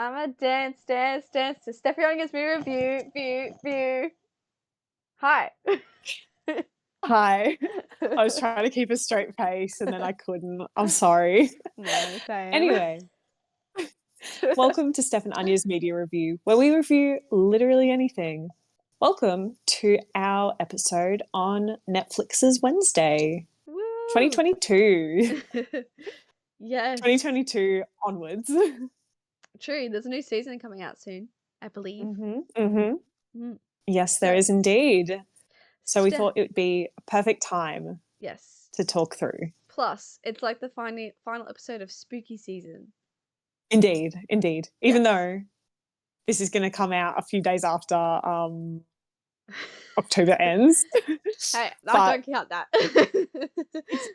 I'm a dance to Steph and Anja's movie review. Hi. Hi. I was trying to keep a straight face and then I couldn't. I'm sorry. No, same. Anyway, welcome to Steph and Anja's media review, where we review literally anything. Welcome to our episode on Netflix's Wednesday, Woo. 2022. Yes. 2022 onwards. True. There's a new season coming out soon, I believe. Yes, there is indeed. So we thought it would be a perfect time to talk through. Plus, it's like the final episode of spooky season. Indeed. Even though this is going to come out a few days after October ends. Hey, I don't count that.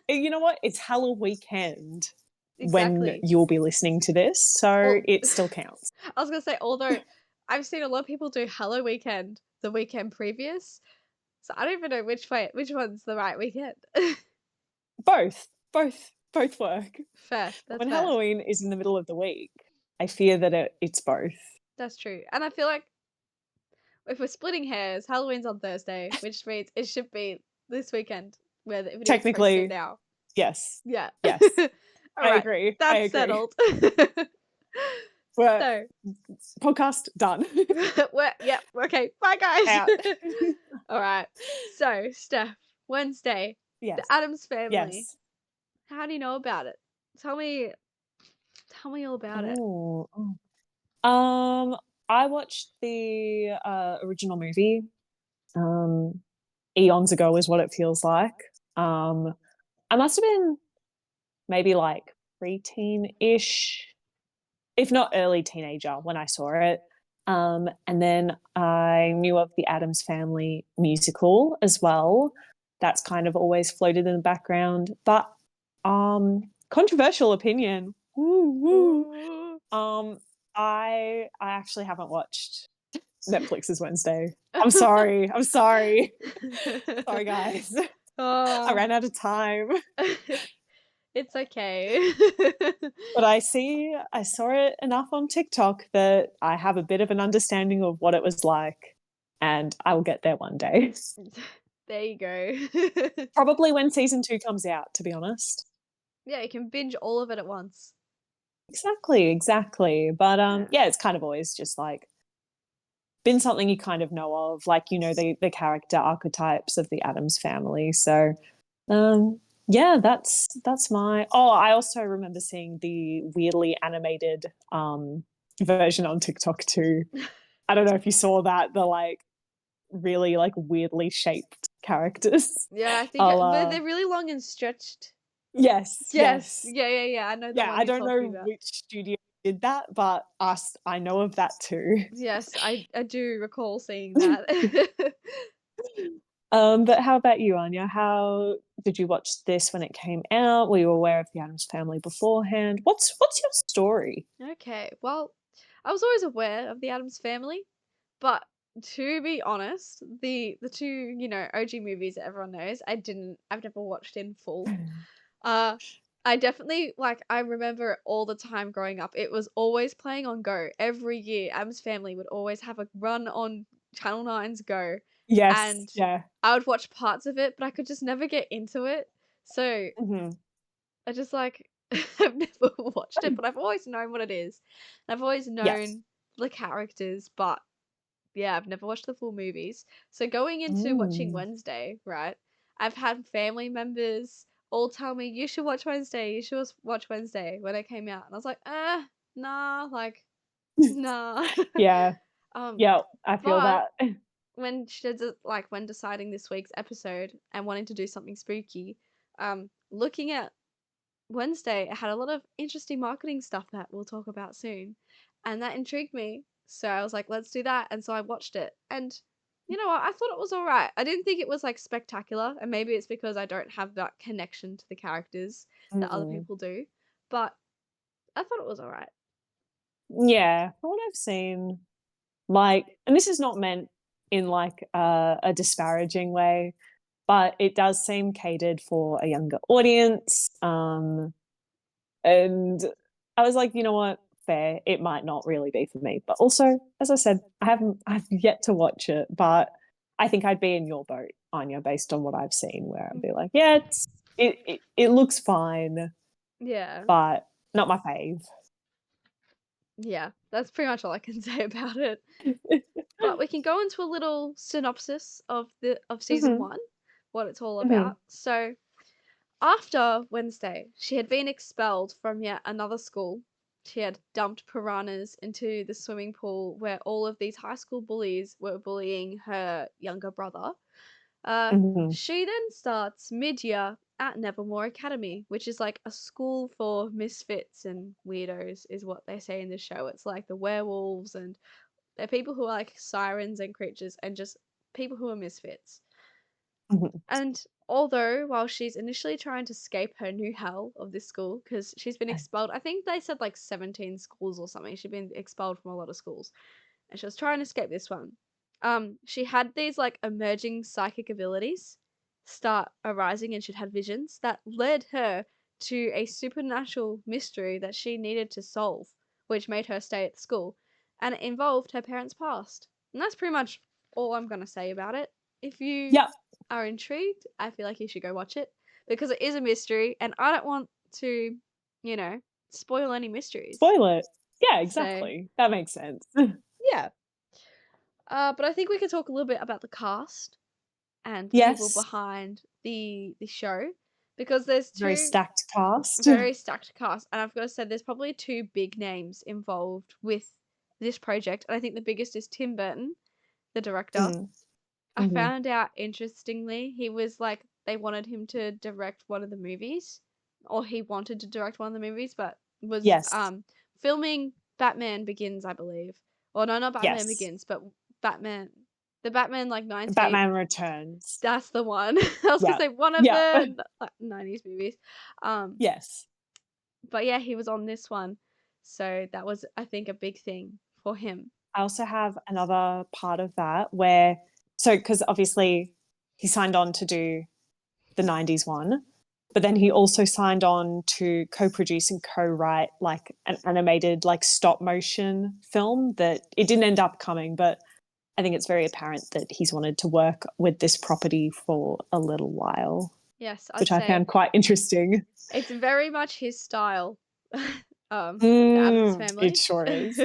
You know what? It's Halloween weekend Exactly. when you'll be listening to this, so it still counts. I was going to say, although I've seen a lot of people do Halloween weekend the weekend previous, so I don't even know which one's the right weekend. Both work. Fair. When Halloween is in the middle of the week, I fear that it's both. That's true. And I feel like if we're splitting hairs, Halloween's on Thursday, which means it should be this weekend where the video technically is now. Yes. Yeah. Yes. All right. I agree. That's settled. So, podcast done. Okay. Bye, guys. Out. All right. So, Steph, Wednesday, yes. the Addams Family. Yes. How do you know about it? Tell me all about it. I watched the original movie eons ago, is what it feels like. I must have been maybe like preteen-ish, if not early teenager, when I saw it. And then I knew of the Addams Family musical as well. That's kind of always floated in the background. But controversial opinion. I actually haven't watched Netflix's Wednesday. I'm sorry. Sorry, guys. I ran out of time. It's okay. But I saw it enough on TikTok that I have a bit of an understanding of what it was like, and I will get there one day. There you go. Probably when season 2 comes out, to be honest. Yeah, you can binge all of it at once. Exactly. But it's kind of always just like been something you kind of know of, like, you know, the character archetypes of the Addams Family. So that's my. I also remember seeing the weirdly animated version on TikTok too. I don't know if you saw that, the like really like weirdly shaped characters. Yeah, I think but they're really long and stretched. Yes. Yeah. I know. I don't know which studio did that, but I know of that too. Yes, I do recall seeing that. But how about you, Anja? How did you watch this when it came out? Were you aware of the Addams Family beforehand? What's your story? Okay, well, I was always aware of the Addams Family, but to be honest, the two, you know, OG movies that everyone knows, I've never watched in full. I definitely, I remember it all the time growing up. It was always playing on Go. Every year, Addams Family would always have a run on Channel 9's Go. Yes, and yeah. I would watch parts of it, but I could just never get into it. So I just I've never watched it, but I've always known what it is. And I've always known the characters, but yeah, I've never watched the full movies. So going into watching Wednesday, right, I've had family members all tell me, you should watch Wednesday, when it came out. And I was like, nah, nah. Yeah. I feel that. When when deciding this week's episode and wanting to do something spooky, looking at Wednesday, it had a lot of interesting marketing stuff that we'll talk about soon, and that intrigued me. So I was like, let's do that. And so I watched it, and you know what? I thought it was all right. I didn't think it was spectacular, and maybe it's because I don't have that connection to the characters that other people do, but I thought it was all right. Yeah, from what I've seen, and this is not meant in a disparaging way, but it does seem catered for a younger audience. And I was like, you know what? fair, it might not really be for me. But also, as I said, I've yet to watch it, but I think I'd be in your boat, Anya, based on what I've seen, where I'd be like, yeah, it looks fine, Yeah. but not my fave. Yeah. That's pretty much all I can say about it. But we can go into a little synopsis of season hmm 1, what it's all hmm about. So, after Wednesday, she had been expelled from yet another school. She had dumped piranhas into the swimming pool where all of these high school bullies were bullying her younger brother. hmm She then starts mid-year at Nevermore Academy, which is like a school for misfits and weirdos, is what they say in the show. It's like the werewolves, and they're people who are like sirens and creatures and just people who are misfits. hmm And although, while she's initially trying to escape her new hell of this school, because she's been expelled, I think they said like 17 schools or something. She'd been expelled from a lot of schools, and she was trying to escape this one. She had these like emerging psychic abilities start arising, and she'd had visions that led her to a supernatural mystery that she needed to solve, which made her stay at the school, and it involved her parents' past. And that's pretty much all I'm gonna say about it. If you Yep. are intrigued, I feel like you should go watch it because it is a mystery, and I don't want to, you know, spoil any mysteries. Spoil it. Yeah, So exactly. That makes sense. yeah. But I think we could talk a little bit about the cast and the people Yes. behind the show because there's Very two stacked cast. very stacked cast, and I've got to say there's probably two big names involved with this project, and I think the biggest is Tim Burton, the director. Mm. I hmm found out interestingly he was like they wanted him to direct one of the movies, or he wanted to direct one of the movies, but was Yes. filming Batman Begins, I believe. Or no, not Batman Yes. Begins, but Batman, the Batman like 90. Batman Returns. That's the one. I was gonna Yeah. say one of Yeah. the 90s movies. Um, yes. but yeah, he was on this one, so that was I think a big thing for him. I also have another part of that where, so because obviously he signed on to do the 90s one, but then he also signed on to co-produce and co-write like an animated like stop motion film that it didn't end up coming, but I think it's very apparent that he's wanted to work with this property for a little while, Yes, I'd which I say found quite interesting. it's very much his style. The Addams It Family. sure is.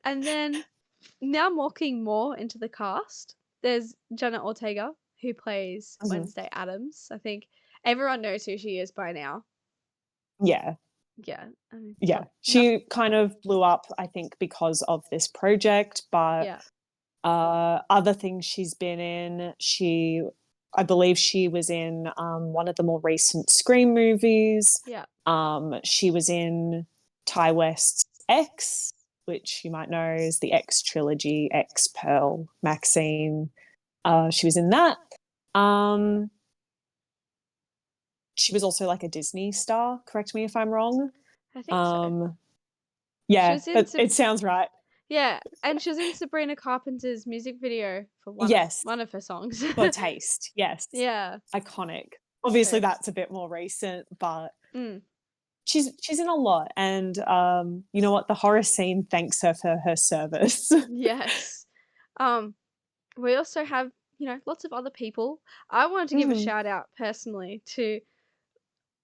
And then now walking more into the cast, there's Jenna Ortega who plays Mhm. Wednesday Addams. I think everyone knows who she is by now. Yeah, Yeah, I mean, yeah. well, not She kind of blew up, I think, because of this project, but yeah, other things she's been in, I believe she was in one of the more recent Scream movies. yeah, She was in Ty West's X, which you might know is the X trilogy, X Pearl, Maxine. She was in that. Um, she was also like a Disney star. Correct me if I'm wrong. I think so. Um, She yeah, was in but it sounds right. yeah, and she was in Sabrina Carpenter's music video for Yes, one of her songs. for taste. Yes, Yeah, iconic. Obviously, so that's a bit more recent, but mm, she's in a lot. And you know what? The horror scene thanks her for her service. yes. Um, we also have, lots of other people. I wanted to give a mm, shout out personally to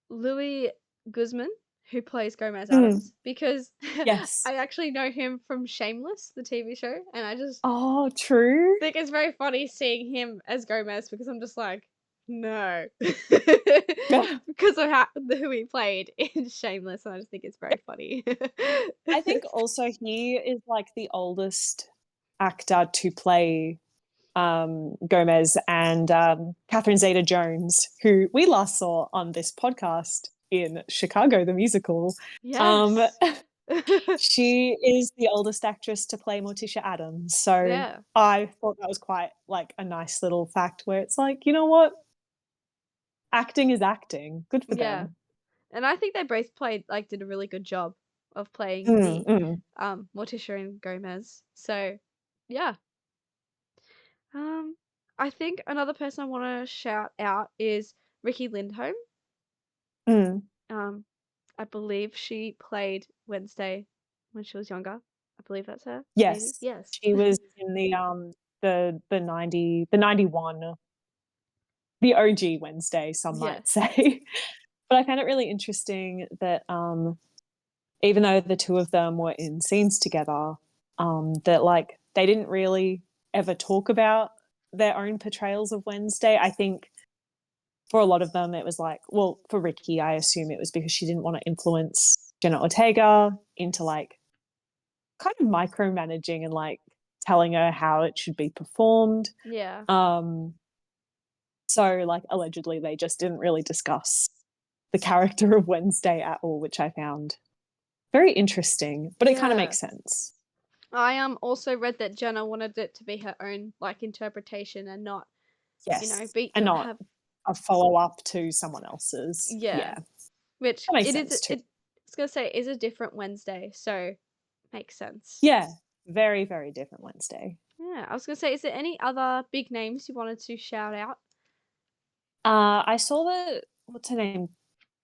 Louis Guzman, who plays Gomez mm, Adams, because yes. I actually know him from Shameless, the TV show, and I just Oh, true. think it's very funny seeing him as Gomez because I'm just like, no, because of who he played in Shameless, and I just think it's very funny. I think also he is like the oldest actor to play Gomez and Catherine Zeta Jones, who we last saw on this podcast in Chicago, the musical. Um, Yes. she is the oldest actress to play Morticia Addams. So Yeah. I thought that was quite like a nice little fact where it's like, you know what? Acting is acting. Good for Yeah. them. And I think they both did a really good job of playing Mm, the mm, Morticia and Gomez. So, yeah. Um, I think another person I want to shout out is Ricky Lindholm. mm. Um, I believe she played Wednesday when she was younger. I believe that's her, maybe? Yes, Yes. she was in the 91, the OG Wednesday, some might Yes. say. But I found it really interesting that, even though the 2 of them were in scenes together, that, like, they didn't really ever talk about their own portrayals of Wednesday. I think for a lot of them, it was like well, for Ricky, I assume it was because she didn't wanna influence Jenna Ortega into, like, kind of micromanaging and, like, telling her how it should be performed. Yeah. Um, so, like, allegedly, they just didn't really discuss the character of Wednesday at all, which I found very interesting, but it kinda Yeah. makes sense. I also read that Jenna wanted it to be her own, like, interpretation and not, Yes, be and not have a follow-up to someone else's. yeah. Yeah, Which that makes it is sense too. it I was gonna say it is a different Wednesday, so makes sense. Yeah, very, very different Wednesday. Yeah, I was gonna say, is there any other big names you wanted to shout out? I saw that what's her name?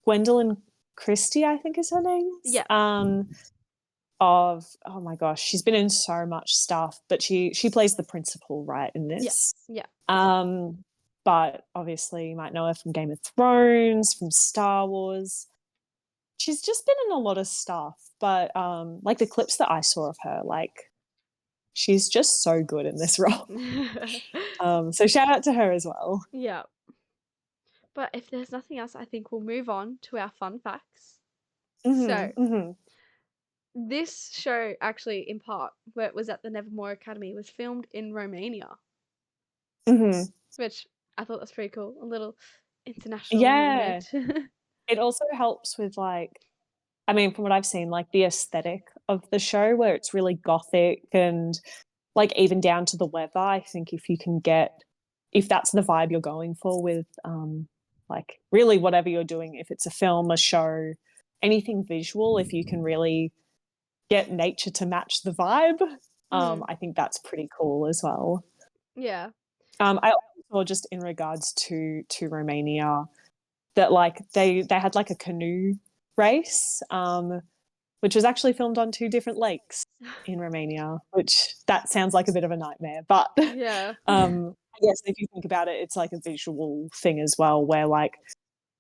Gwendolyn Christie, I think is her name. Yeah. Of oh my gosh, she's been in so much stuff, but she plays the principal, right, in Yeah. this. Yeah. Um, but obviously you might know her from Game of Thrones, from Star Wars. She's just been in a lot of stuff, but, like, the clips that I saw of her, like, she's just so good in this role. So shout out to her as well. Yeah. But if there's nothing else, I think we'll move on to our fun facts. Mhm, So, mhm, this show actually, in part, where it was at the Nevermore Academy, was filmed in Romania, mhm. which I thought was pretty cool. A little international Yeah, moment. it also helps with, like I mean, from what I've seen, like, the aesthetic of the show where it's really gothic and, like, even down to the weather, I think if you can get if that's the vibe you're going for with, like, really whatever you're doing, if it's a film, a show, anything visual, if you can really get nature to match the vibe, Mm, I think that's pretty cool as well. yeah. I also saw just in regards to Romania that, like, they had, like, a canoe race, which was actually filmed on 2 different lakes in Romania, which that sounds like a bit of a nightmare, but, Yeah. I guess if you think about it, it's like a visual thing as well where, like,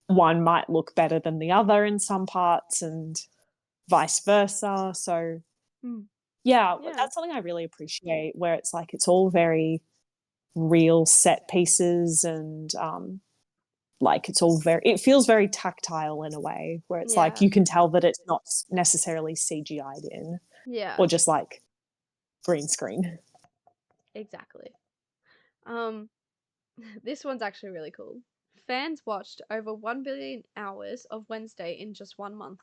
one might look better than the other in some parts and vice versa, so Mm, yeah, yeah. that's something I really appreciate where it's like it's all very real set pieces and, like, it's all very it feels very tactile in a way where it's like Yeah. you can tell that it's not necessarily CGI'd in or Yeah. just, like, green screen. Exactly. Um, this one's actually really cool. Fans watched over 1 billion hours of Wednesday in just 1 month.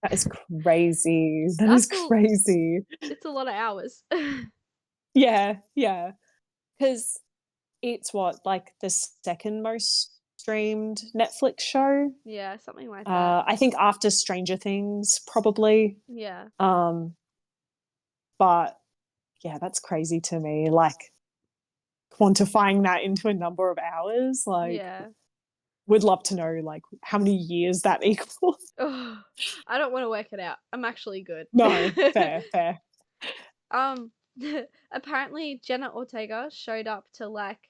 That is crazy. That is That's a crazy. It's a lot of hours. Yeah, yeah. Because it's what, like, the 2nd most streamed Netflix show? Yeah, something like that. I think after Stranger Things, probably. Yeah. Um, but yeah, that's crazy to me, like, quantifying that into a number of hours, like, Yeah. would love to know, like, how many years that equals. Oh, I don't wanna work it out. I'm actually good. No, fair, fair. Um, apparently Jenna Ortega showed up to, like,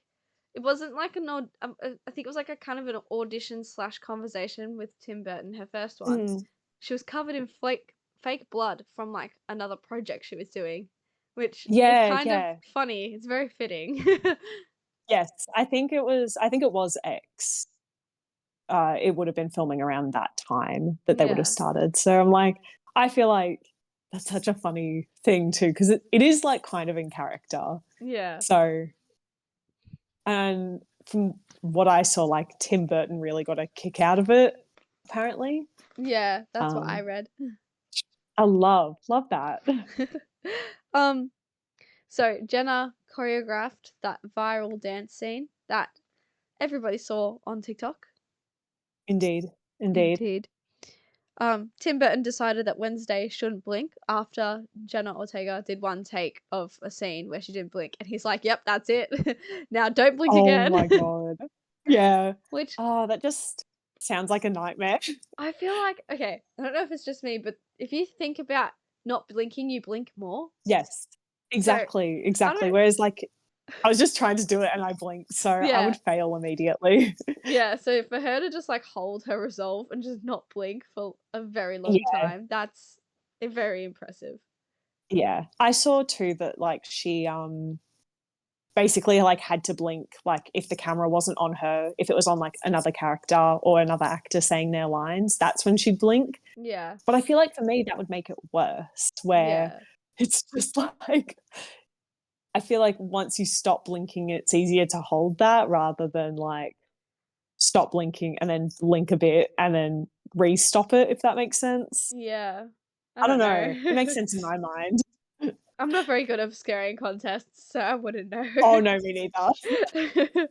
it wasn't like I think it was like a kind of an audition slash conversation with Tim Burton, her first one. Mm. She was covered in fake blood from, like, another project she was doing, which is Yeah, kind of yeah. funny. It's very fitting. Yes, I think it was X. It would have been filming around that time that they would have Yeah. started. So I'm like, I feel like that's such a funny thing too, because it is like kind of in character. Yeah. So and from what I saw, like Tim Burton really got a kick out of it, apparently. Yeah, that's what I Um, read. I love that. Um, so Jenna choreographed that viral dance scene that everybody saw on TikTok. Indeed, indeed. Indeed. Tim Burton decided that Wednesday shouldn't blink after Jenna Ortega did one take of a scene where she didn't blink, and he's like, "Yep, that's it. Now don't blink Oh again." my god. Yeah. Which, Oh, that just Sounds like a nightmare. I feel like, okay, I don't know if it's just me, but if you think about not blinking, you blink more. Yes. So Exactly, I exactly. don't, Whereas, like, I was just trying to do it and I blinked, so I would yeah, fail immediately. yeah. So for her to just like hold her resolve and just not blink for a very long Yeah, time, that's very impressive. yeah. I saw too that, like, she, basically, like, had to blink, like, if the camera wasn't on her, if it was on, like, another character or another actor saying their lines, that's when she'd blink. Yeah, But I feel like for me, that would make it worse, where yeah, it's just like I feel like once you stop blinking, it's easier to hold that rather than, like, stop blinking and then blink a bit and then re-stop it, if that makes sense. yeah. I I don't don't know. It know. makes sense in my mind. I'm not very good at scaring contests, so I wouldn't know. Oh, no, me neither.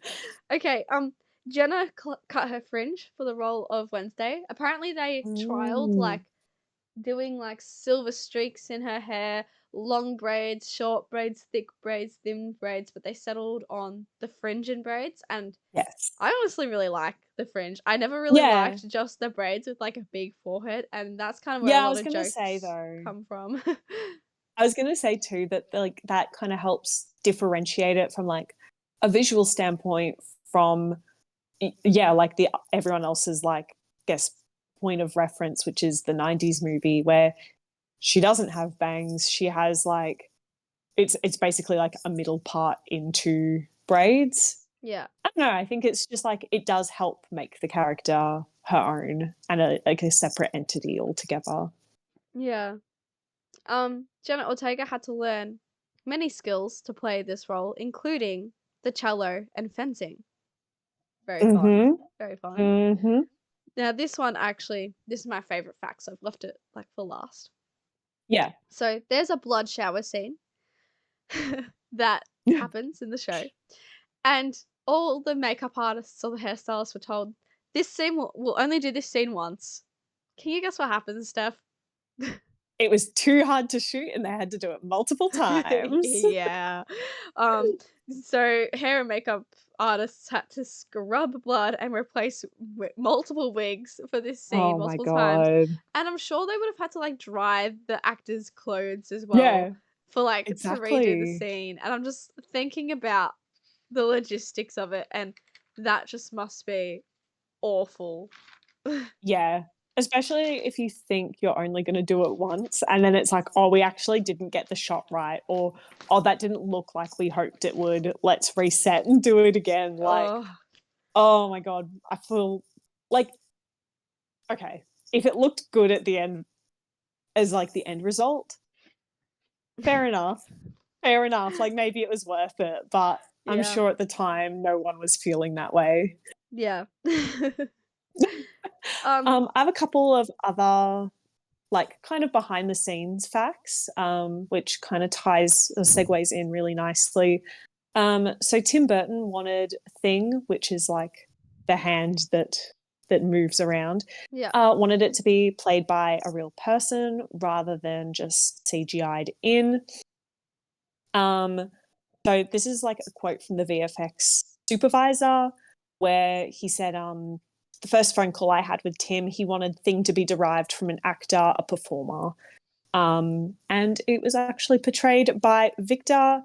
Okay, Jenna cut her fringe for the role of Wednesday. Apparently, they trialed Mm, like doing like silver streaks in her hair, long braids, short braids, thick braids, thin braids, but they settled on the fringe and braids. And yes. I honestly really like the fringe. I never really Yeah. liked just the braids with like a big forehead, and that's kind of where a Yeah, I lot was of gonna say, jokes though come from. I was gonna say too that, like, that kinda helps differentiate it from, like, a visual standpoint from yeah, like the everyone else's, like, guess point of reference, which is the 90s movie where she doesn't have bangs. She has, like, it's basically like a middle part into braids. Yeah. I don't know, I think it's just like it does help make the character her own and like a separate entity altogether. Yeah. Jenna Ortega had to learn many skills to play this role, including the cello and fencing. Very fun. Mhm. Very fun. Mhm. Now, this one actually, this is my favorite fact, so I've left it like for last. Yeah. So there's a blood shower scene that happens in the show, and all the makeup artists or the hairstylists were told this scene will only do this scene once. Can you guess what happens, Steph? It was too hard to shoot and they had to do it multiple times. Yeah. Um, so hair and makeup artists had to scrub blood and replace multiple wigs for this scene Oh my multiple times. god. And I'm sure they would have had to like dry the actors' clothes as well Yeah, for like to redo the exactly. scene. And I'm just thinking about the logistics of it, and that just must be awful. Yeah, especially if you think you're only gonna do it once and then it's like, "Oh, we actually didn't get the shot right," or, "Oh, that didn't look like we hoped it would. Let's reset and do it again." Like, Oh, oh my god, I feel like okay, if it looked good at the end as, like, the end result, fair enough, fair enough, like, maybe it was worth it, but I'm yeah. sure at the time no one was feeling that way. Yeah. um, I have a couple of other like kind of behind the scenes facts, which kind of ties or segues in really nicely. So Tim Burton wanted Thing, which is like the hand that moves around, yeah. wanted it to be played by a real person rather than just CGI'd in. Um, so this is like a quote from the VFX supervisor where he said, the first phone call I had with Tim, he wanted Thing to be derived from an actor, a performer. And it was actually portrayed by Victor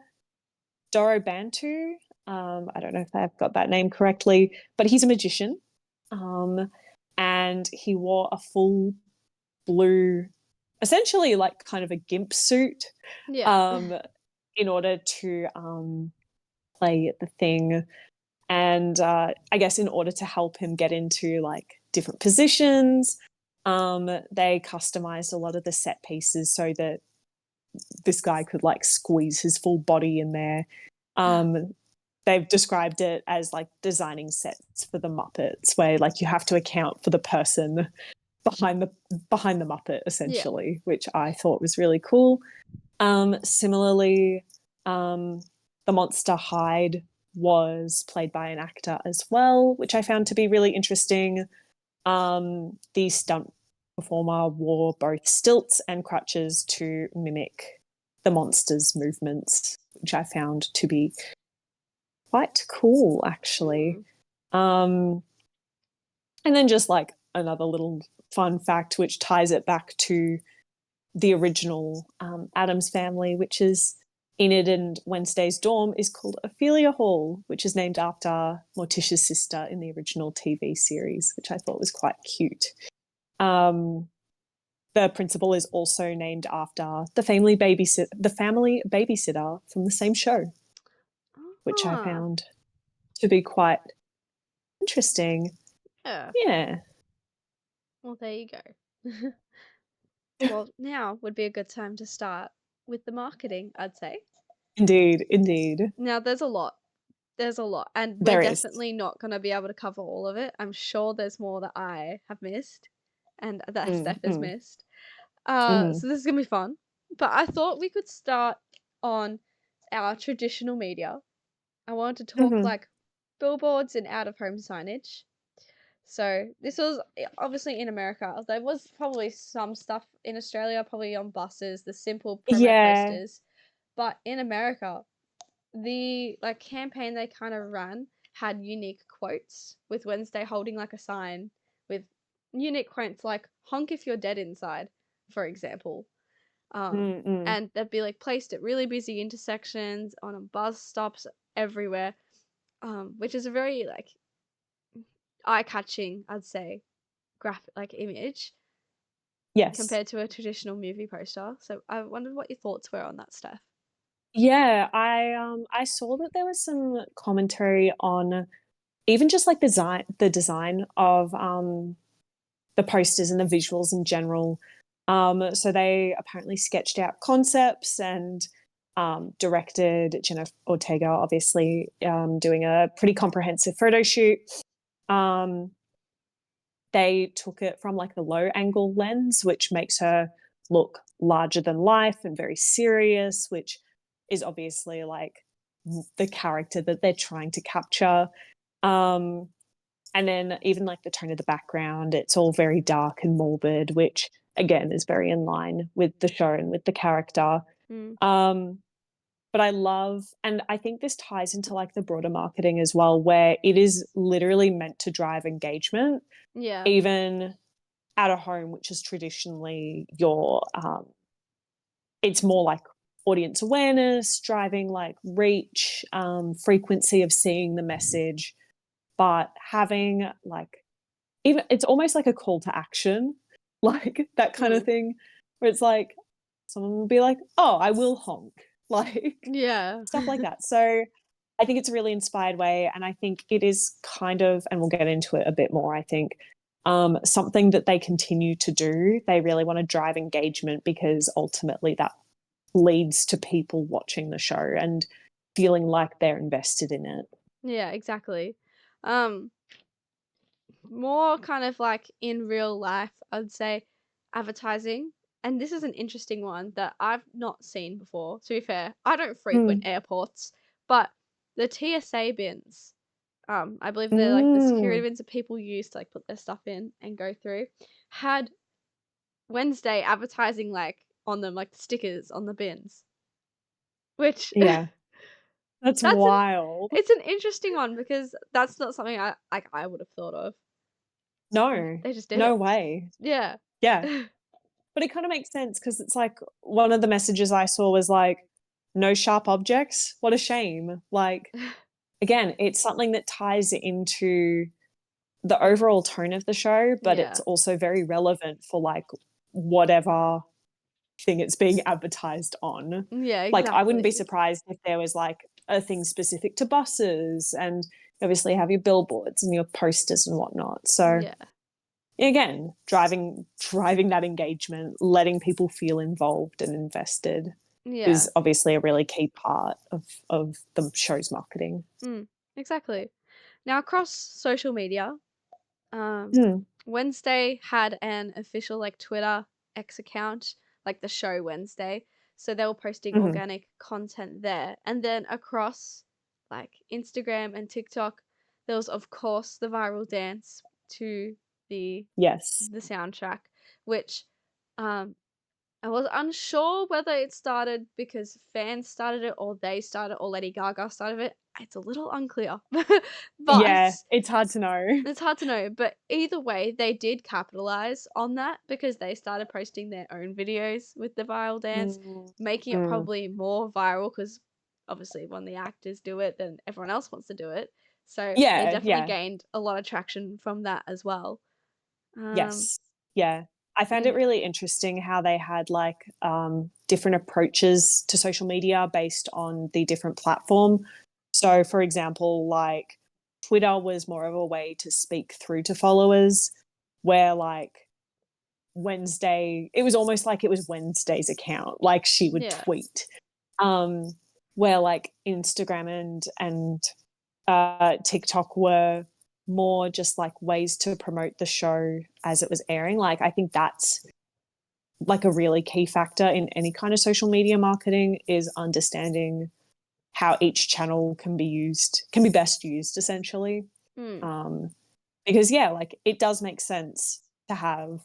Dorobantu. I don't know if I've got that name correctly, but he's a magician. Um, and he wore a full blue, essentially like kind of a gimp suit, Yeah. um, in order to play the Thing. And I guess in order to help him get into like different positions, they customized a lot of the set pieces so that this guy could like squeeze his full body in there. Um, they've described it as like designing sets for the Muppets, where like you have to account for the person behind the Muppet Yeah. essentially, which I thought was really cool. Similarly, the monster Hyde was played by an actor as well, which I found to be really interesting. The stunt performer wore both stilts and crutches to mimic the monster's movements, which I found to be quite cool, actually. Hmm. Um, And then just like another little fun fact, which ties it back to the original Addams Family, which is Enid and Wednesday's dorm, is called Ophelia Hall, which is named after Morticia's sister in the original TV series, which I thought was quite cute. The principal is also named after the family babysitter from the same show, which I Ah, found to be quite interesting. yeah. Yeah, Well, there you go. Well, now would be a good time to start with the marketing, I'd say. indeed, indeed. Now, there's a lot. There's a lot, and we're There is. definitely not going to be able to cover all of it. I'm sure there's more that I have missed and that Mm, Steph has mm, missed. mm, So this is going to be fun. But I thought we could start on our traditional media. I wanted to talk mm, like billboards and out of home signage. So this was obviously in America. There was probably some stuff in Australia, probably on buses, the simple promo yeah. posters. But in America, the like campaign they kind of ran had unique quotes with Wednesday holding like a sign with unique quotes like honk if you're dead inside, for example. Mm, mm. And they'd be like placed at really busy intersections, on a bus stops everywhere, which is a very like eye-catching, I'd say, graphic like image Yes. compared to a traditional movie poster. So I wondered what your thoughts were on that stuff. Yeah, I saw that there was some commentary on even just like the design of the posters and the visuals in general. So they apparently sketched out concepts and directed Jenna Ortega, obviously, doing a pretty comprehensive photo shoot. Um, they took it from like the low angle lens, which makes her look larger than life and very serious, which is obviously like the character that they're trying to capture. Um, and then even like the tone of the background, it's all very dark and morbid, which again is very in line with the show and with the character. Mm. Um, but I love, and I think this ties into like the broader marketing as well, where it is literally meant to drive engagement, Yeah. even at a home, which is traditionally your, it's more like audience awareness, driving like reach, frequency of seeing the message, but having like even it's almost like a call to action, like that kind of Mm. thing, where it's like someone will be like, "Oh, I will honk," like Yeah. stuff like that. So I think it's a really inspired way, and I think it is kind of, and we'll get into it a bit more. I think something that they continue to do. They really want to drive engagement because ultimately that leads to people watching the show and feeling like they're invested in it. Yeah, exactly. Um, More kind of like in real life, I'd say advertising. And this is an interesting one that I've not seen before. To be fair, I don't frequent Mm. airports, but the TSA bins, I believe they're like the security Mm. bins that people use to like put their stuff in and go through, had Wednesday advertising like on them, like stickers on the bins, which Yeah, that's that's an wild. it's an interesting one because that's not something I would have thought of. And No, they just did no it. way. Yeah. Yeah. But it kind of makes sense because it's like one of the messages I saw was like, no sharp objects. What a shame. Like, again, it's something that ties into the overall tone of the show, but it's Yeah. also very relevant for like whatever thing it's being advertised on. Yeah, Like, I wouldn't be exactly. surprised if there was like a thing specific to buses and obviously have your billboards and your posters and whatnot. So Yeah. again, driving that engagement, letting people feel involved and invested Yeah. is obviously a really key part of the show's marketing. Mm, exactly. Now across social media, um, Mm, Wednesday had an official like Twitter X account, like the show Wednesday. So they were posting mhm. organic content there. And then across like Instagram and TikTok, there was of course the viral dance to the Yes. the soundtrack, which um I was unsure whether it started because fans started it or they started or Lady Gaga started it. It's a little unclear. But Yeah, it's hard to know. it's hard to know, but either way, they did capitalize on that because they started posting their own videos with the viral dance, Mm, making it mm. probably more viral because obviously when the actors do it, then everyone else wants to do it. So they Yeah, definitely yeah. gained a lot of traction from that as well. Um, Yes. Yeah. I found it yeah, really interesting how they had like different approaches to social media based on the different platform. So, for example, like Twitter was more of a way to speak through to followers, where like Wednesday, it was almost like it was Wednesday's account, like she would yeah, tweet. Um, where like Instagram and TikTok were more just like ways to promote the show as it was airing. Like, I think that's like a really key factor in any kind of social media marketing is understanding how each channel can be used, can be best used essentially. mm, Um, because yeah, like it does make sense to have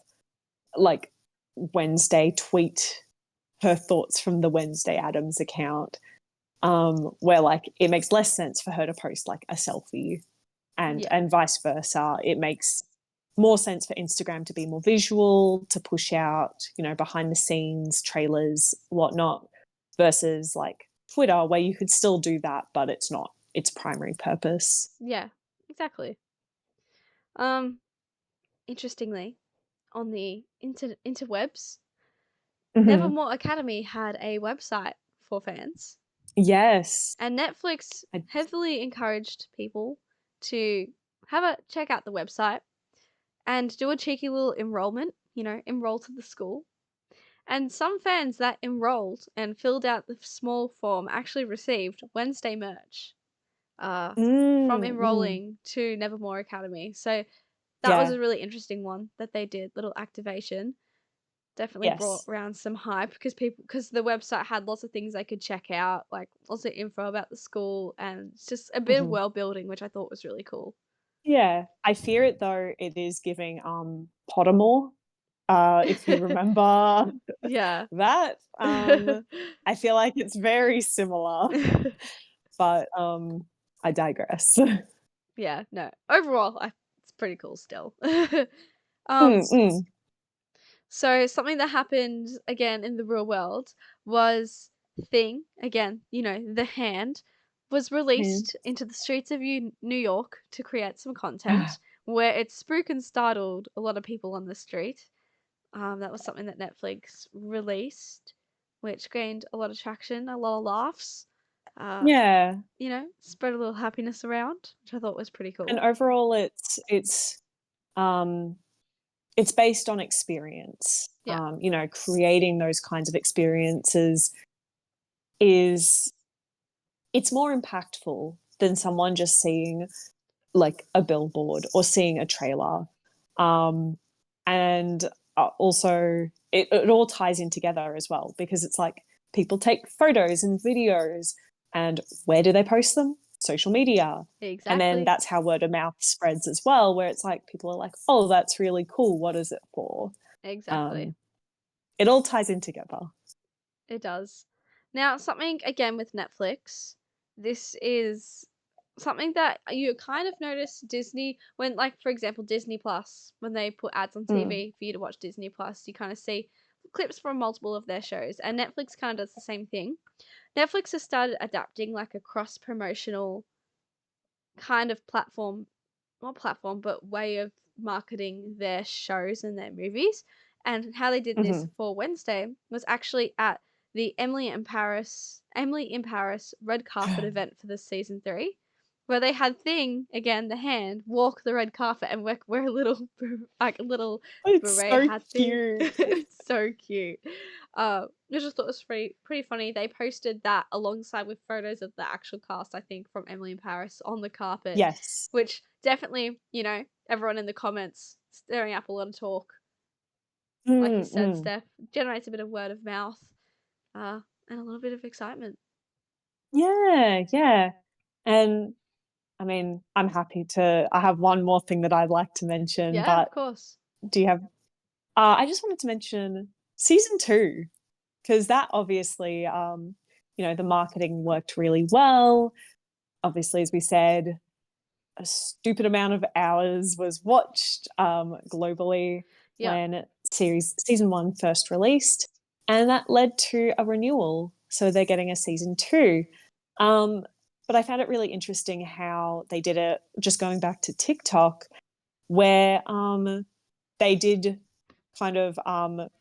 like Wednesday tweet her thoughts from the Wednesday Addams account, where like it makes less sense for her to post like a selfie yeah, and vice versa. It makes more sense for Instagram to be more visual, to push out, you know, behind the scenes, trailers, whatnot, versus like Twitter, where you could still do that, but it's not its primary purpose. yeah, exactly. Um, Interestingly, on the interwebs, Mm-hmm. Nevermore Academy had a website for fans, Yes. and Netflix I, heavily encouraged people to have a check out the website and do a cheeky little enrollment, enroll to the school. And some fans that enrolled and filled out the small form actually received Wednesday merch uh, from mm. enrolling to Nevermore Academy. So that was Yeah. a really interesting one that they did, little activation. Definitely brought Yes. around some hype because the website had lots of things they could check out, like lots of info about the school and it's just a bit of Mm-hmm. world building, which I thought was really cool. Yeah. I fear it though, it is giving Pottermore. If you remember Yeah. that. I feel like it's very similar, but I digress. Yeah, no. Overall, it's pretty cool still. um Mm, mm, So something that happened again in the real world was Thing, again, the hand, was mm. released into the streets of New York to create some content where it spooked and startled a lot of people on the street. That was something that Netflix released, which gained a lot of traction, a lot of laughs. Uh, Yeah, Spread a little happiness around, which I thought was pretty and cool. overall, um, it's based on experience. Yeah, Creating those kinds of experiences is it's more impactful than someone just seeing like a billboard or seeing a trailer. Um, and also, it all ties in together as well because it's like people take photos and videos, and where do they post them? Social media. And then exactly. that's how word of mouth spreads as well, where it's like people are like, oh, that's really cool. What is it for? Exactly. Um, it all ties in together. It does. Now, something again with Netflix, this is something that you kind of notice Disney when, like, for example, Disney Plus, when they put ads on Mm. TV for you to watch Disney Plus, you kind of see clips from multiple of their shows, and Netflix kind of does the same thing. Netflix has started adapting like a cross promotional kind of platform, not platform, but way of marketing their shows and their movies. And how they did this Mm-hmm. for Wednesday was actually at the Emily in Paris red carpet event for the season 3, where they had Thing again, the hand, walk the red carpet and wear a little like a little It's beret so hat thing. cute. It's so cute. I just thought it was pretty funny. They posted that alongside with photos of the actual cast, I think, from Emily in Paris on the carpet, Yes. which definitely, everyone in the comments stirring up a lot of talk. Like you Mm, said, mm. Steph, generates a bit of word of mouth, and a little bit of excitement. Yeah, yeah. And I mean, I'm happy to I have one more thing that I'd like to mention, Yeah, of but course. do you have I just wanted to mention season 2, because that obviously, the marketing worked really well. Obviously, as we said, a stupid amount of hours was watched globally Yeah. when season 1 first released, and that led to a renewal. So they're getting a season 2. But I found it really interesting how they did it, just going back to TikTok, where they did kind of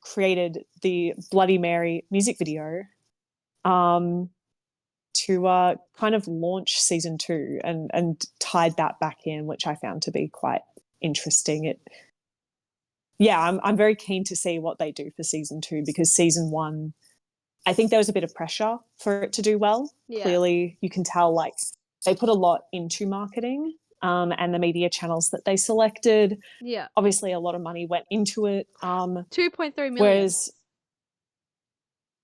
created the Bloody Mary music video to kind of launch season 2 and tied that back in, which I found to be quite interesting. I'm very keen to see what they do for season 2, because season 1, I think there was a bit of pressure for it to do well. Yeah. Clearly, you can tell like they put a lot into marketing and the media channels that they selected. Yeah. Obviously, a lot of money went into it. 2.3 million. Whereas,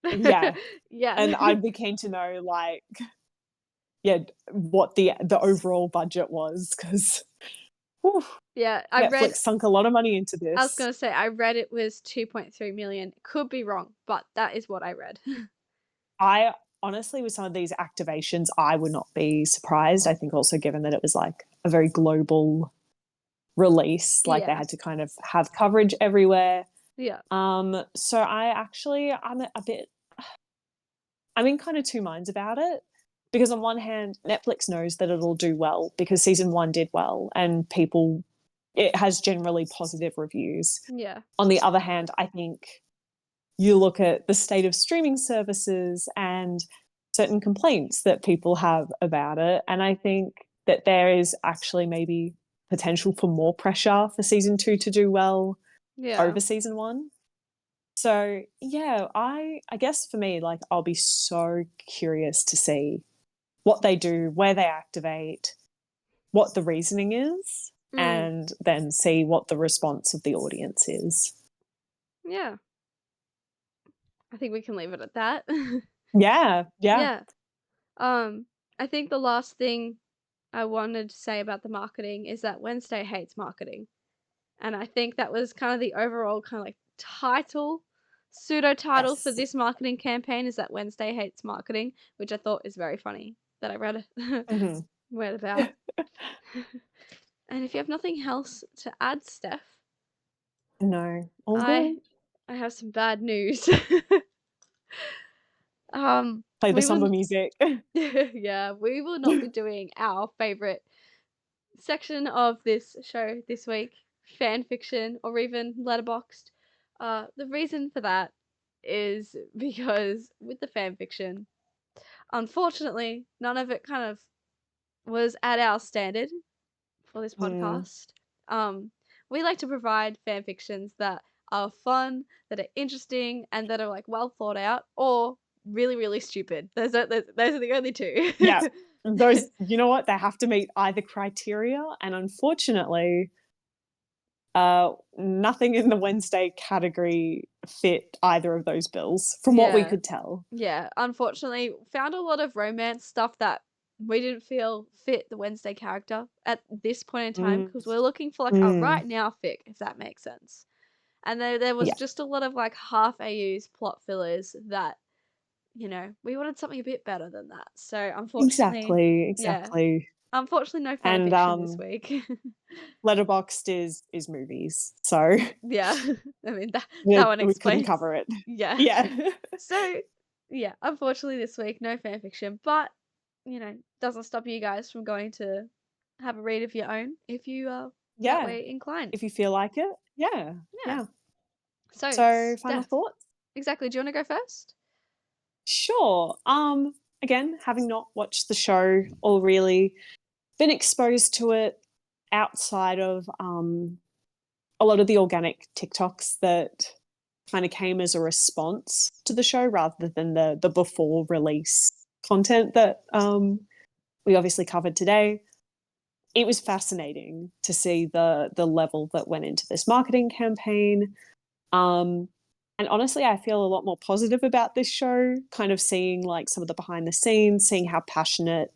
yeah. Yeah. And I'd be keen to know, like, what the overall budget was, because yeah, Netflix sunk a lot of money into I was this. gonna say I read it was 2.3 million. Could be wrong, but that is what I read. I honestly, with some of these activations, I would not be surprised. I think also given that it was like a very global release, like they Yeah. had to kind of have coverage everywhere. Yeah. So I'm in kind of two minds about it, because on one hand, Netflix knows that it'll do well because season 1 did well and it has generally positive reviews. Yeah. On the other hand, I think you look at the state of streaming services and certain complaints that people have about it, and I think that there is actually maybe potential for more pressure for season 2 to do well over season 1. So yeah, I guess for me, like, I'll be so curious to see what they do, where they activate, what the reasoning is, and then see what the response of the audience is. Yeah. I think we can leave it at that. Yeah. Yeah. I think the last thing I wanted to say about the marketing is that Wednesday hates marketing. And I think that was kind of the overall kind of like pseudo title for Yes. this marketing campaign, is that Wednesday hates marketing, which I thought is very funny that I read read about. And if you have nothing else to add, Steph, No. All I good. I have some bad news. Play the We somber will music. yeah, we will not be doing our favorite section of this show this week, fan fiction or even letterboxed. The reason for that is because with the fan fiction, unfortunately, none of it kind of was at our standard for this Mm. podcast. We like to provide fan fictions that are fun, that are interesting, and that are like well thought out, or really, really stupid. Those are the only two. Yeah. Those, you know what? They have to meet either criteria. And unfortunately, nothing in the Wednesday category fit either of those bills, from what we Yeah. could tell. Yeah, unfortunately, found a lot of romance stuff that we didn't feel fit the Wednesday character at this point in time, Mm. because we're looking for like a Mm. right now fic, if that makes sense. And there was Yeah. just a lot of like half AUs plot fillers that, we wanted something a bit better than that. So unfortunately, Exactly. yeah, Exactly. unfortunately no fan And fiction this week. Letterboxd is movies, so Yeah, I mean that one we couldn't explains. cover it. Yeah. Yeah. So, yeah, unfortunately this week, no fanfiction, but, doesn't stop you guys from going to have a read of your own if you are that Yeah. way inclined. If you feel like it. Yeah. Yeah. Yeah. So, So, final Steph, thoughts? exactly. Do you want to go first? Sure. Again, having not watched the show or really been exposed to it outside of a lot of the organic TikToks that kind of came as a response to the show rather than the before release content that we obviously covered today. It was fascinating to see the level that went into this marketing campaign. Um, and honestly, I feel a lot more positive about this show, kind of seeing like some of the behind the scenes, seeing how passionate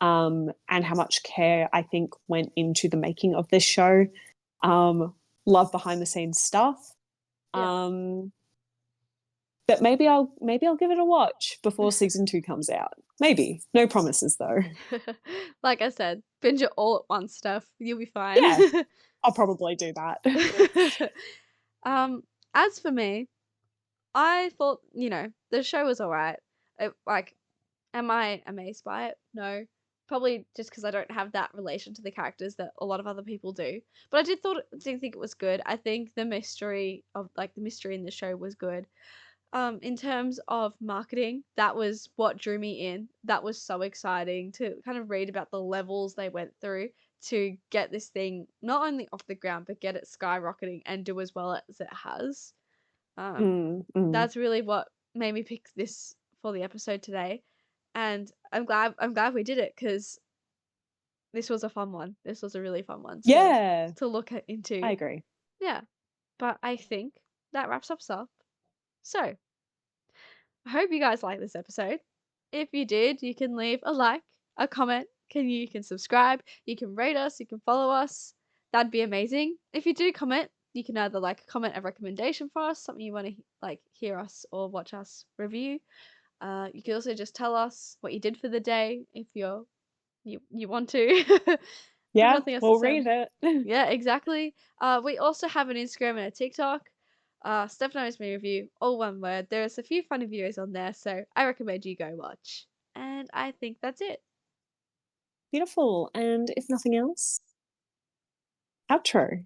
and how much care I think went into the making of this show. Love behind the scenes stuff. Yeah. But maybe I'll give it a watch before season 2 comes out. Maybe. No promises though. Like I said, binge it all at once, Steph. You'll be fine. Yeah, I'll probably do that. um, as for me, I thought, the show was alright. Like, am I amazed by it? No. Probably just because I don't have that relation to the characters that a lot of other people do. But I did think it was good. I think the mystery in the show was good. In terms of marketing, that was what drew me in. That was so exciting to kind of read about the levels they went through to get this thing not only off the ground but get it skyrocketing and do as well as it has. That's really what made me pick this for the episode today, and I'm glad we did it because this was a fun one. This was a really fun one Yeah, to look I into. agree. Yeah, but I think that wraps us up. So I hope you guys like this episode. If you did, you can leave a like, a comment, you can subscribe, you can rate us, you can follow us. That'd be amazing. If you do comment, you can either comment a recommendation for us, something you want to hear us or watch us review. You can also just tell us what you did for the day if you want to. Have Yeah, nothing else to we'll say. read it. Yeah, exactly. We also have an Instagram and a TikTok. Steph Knows Me Review, all one word. There's a few funny videos on there, so I recommend you go watch. And I think that's it. Beautiful. And if nothing else, outro.